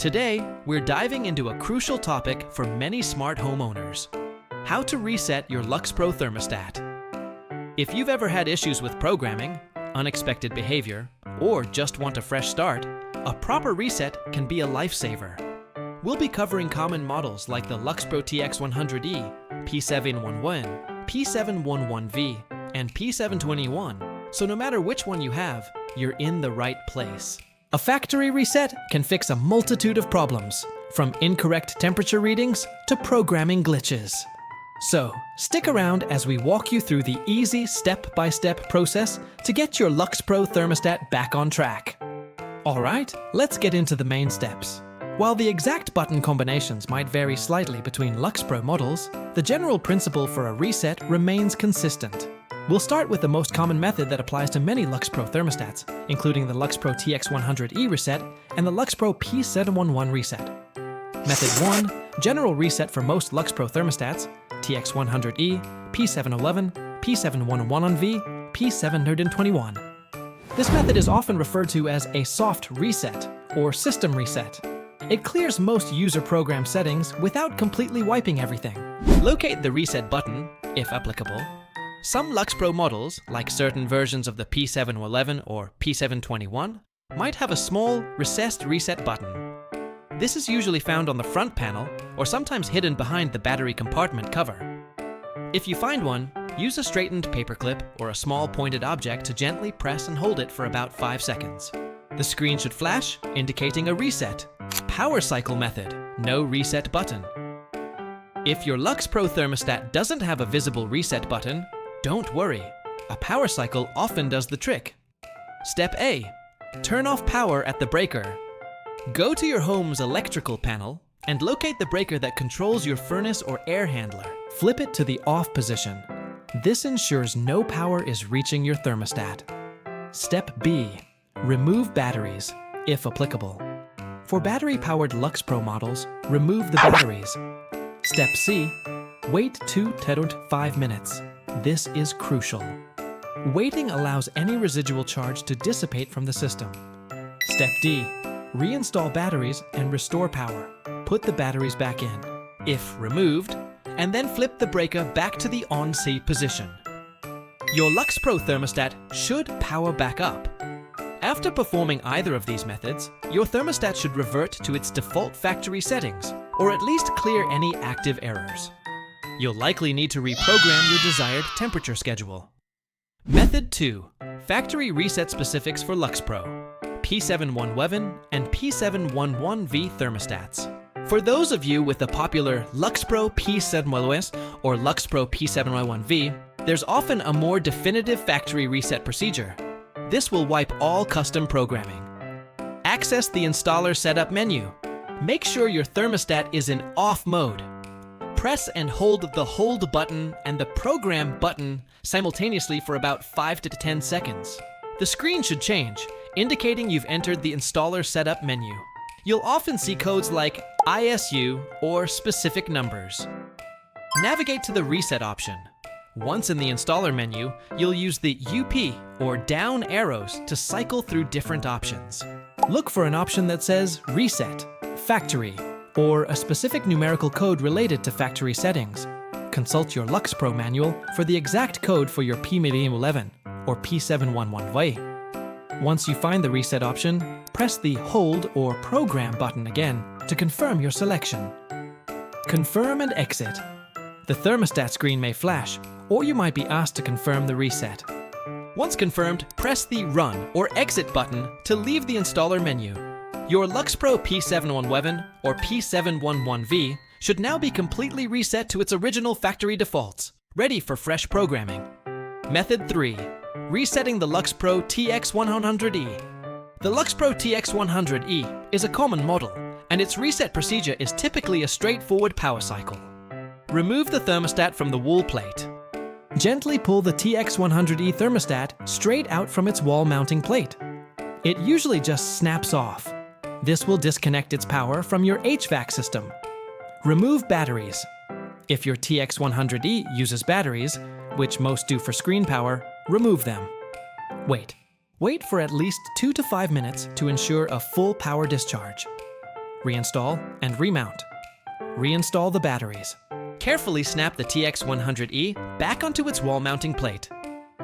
Today, we're diving into a crucial topic for many smart homeowners: how to reset your Luxpro thermostat. If you've ever had issues with programming, unexpected behavior, or just want a fresh start, a proper reset can be a lifesaver. We'll be covering common models like the Luxpro TX100E, P711, P711V, and P721, so no matter which one you have, you're in the right place. A factory reset can fix a multitude of problems, from incorrect temperature readings to programming glitches. So, stick around as we walk you through the easy step-by-step process to get your Luxpro thermostat back on track. Alright, let's get into the main steps. While the exact button combinations might vary slightly between Luxpro models, the general principle for a reset remains consistent. We'll start with the most common method that applies to many Luxpro thermostats, including the Luxpro TX100E reset and the Luxpro P711 reset. Method 1, general reset for most Luxpro thermostats, TX100E, P711, P711V, P721. This method is often referred to as a soft reset or system reset. It clears most user program settings without completely wiping everything. Locate the reset button, if applicable. Some Luxpro models, like certain versions of the P711 or P721, might have a small, recessed reset button. This is usually found on the front panel or sometimes hidden behind the battery compartment cover. If you find one, use a straightened paperclip or a small pointed object to gently press and hold it for about 5 seconds. The screen should flash, indicating a reset. Power cycle method, no reset button. If your Luxpro thermostat doesn't have a visible reset button, don't worry. A power cycle often does the trick. Step A, turn off power at the breaker. Go to your home's electrical panel and locate the breaker that controls your furnace or air handler. Flip it to the off position. This ensures no power is reaching your thermostat. Step B, remove batteries, if applicable. For battery-powered Luxpro models, remove the batteries. Step C, wait 2 to 5 minutes. This is crucial. Waiting allows any residual charge to dissipate from the system. Step D, reinstall batteries and restore power. Put the batteries back in, if removed, and then flip the breaker back to the on-C position. Your Luxpro thermostat should power back up. After performing either of these methods, your thermostat should revert to its default factory settings, or at least clear any active errors. You'll likely need to reprogram your desired temperature schedule. Method 2, factory reset specifics for Luxpro, P711 and P711V thermostats. For those of you with the popular Luxpro P711 or Luxpro P721V, there's often a more definitive factory reset procedure. This will wipe all custom programming. Access the installer setup menu. Make sure your thermostat is in off mode. Press and hold the hold button and the program button simultaneously for about 5 to 10 seconds. The screen should change, indicating you've entered the installer setup menu. You'll often see codes like ISU or specific numbers. Navigate to the reset option. Once in the installer menu, you'll use the UP or down arrows to cycle through different options. Look for an option that says Reset, Factory, or a specific numerical code related to factory settings. Consult your Luxpro manual for the exact code for your P711 or P711V. Once you find the reset option, press the Hold or Program button again to confirm your selection. Confirm and exit. The thermostat screen may flash, or you might be asked to confirm the reset. Once confirmed, press the Run or Exit button to leave the installer menu. Your Luxpro P711 or P711V should now be completely reset to its original factory defaults, ready for fresh programming. Method 3, resetting the Luxpro TX100E. The Luxpro TX100E is a common model, and its reset procedure is typically a straightforward power cycle. Remove the thermostat from the wall plate. Gently pull the TX100E thermostat straight out from its wall mounting plate. It usually just snaps off. This will disconnect its power from your HVAC system. Remove batteries. If your TX100E uses batteries, which most do for screen power, remove them. Wait for at least 2 to 5 minutes to ensure a full power discharge. reinstall, and remount. Reinstall the batteries. Carefully snap the TX100E back onto its wall mounting plate.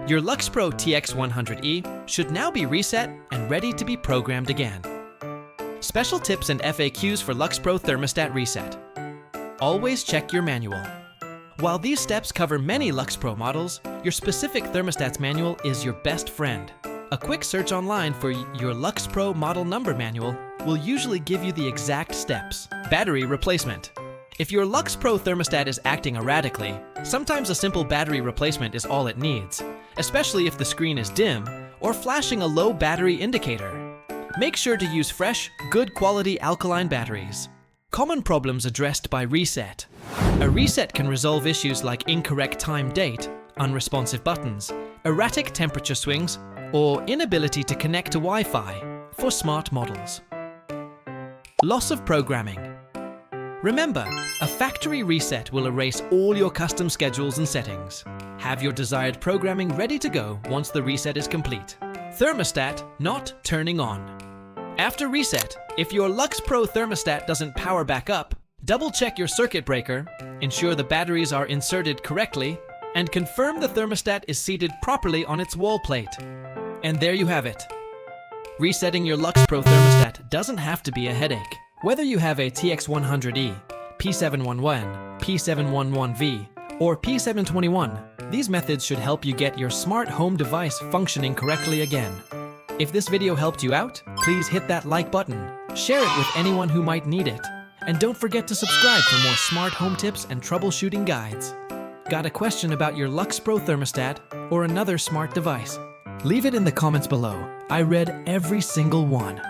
Your Luxpro TX100E should now be reset and ready to be programmed again. Special tips and FAQs for Luxpro Thermostat Reset. Always check your manual. While these steps cover many Luxpro models, your specific thermostat's manual is your best friend. A quick search online for your Luxpro model number manual will usually give you the exact steps. Battery replacement. If your Luxpro thermostat is acting erratically, sometimes a simple battery replacement is all it needs, especially if the screen is dim or flashing a low battery indicator. Make sure to use fresh, good quality alkaline batteries. Common problems addressed by reset. A reset can resolve issues like incorrect time date, unresponsive buttons, erratic temperature swings, or inability to connect to Wi-Fi for smart models. Loss of programming. Remember, a factory reset will erase all your custom schedules and settings. Have your desired programming ready to go once the reset is complete. Thermostat not turning on. After reset, if your Luxpro thermostat doesn't power back up, double-check your circuit breaker, ensure the batteries are inserted correctly, and confirm the thermostat is seated properly on its wall plate. And there you have it. Resetting your Luxpro thermostat doesn't have to be a headache. Whether you have a TX100E, P711, P711V, or P721, these methods should help you get your smart home device functioning correctly again. If this video helped you out, please hit that like button, share it with anyone who might need it, and don't forget to subscribe for more smart home tips and troubleshooting guides. Got a question about your Luxpro thermostat or another smart device? Leave it in the comments below. I read every single one.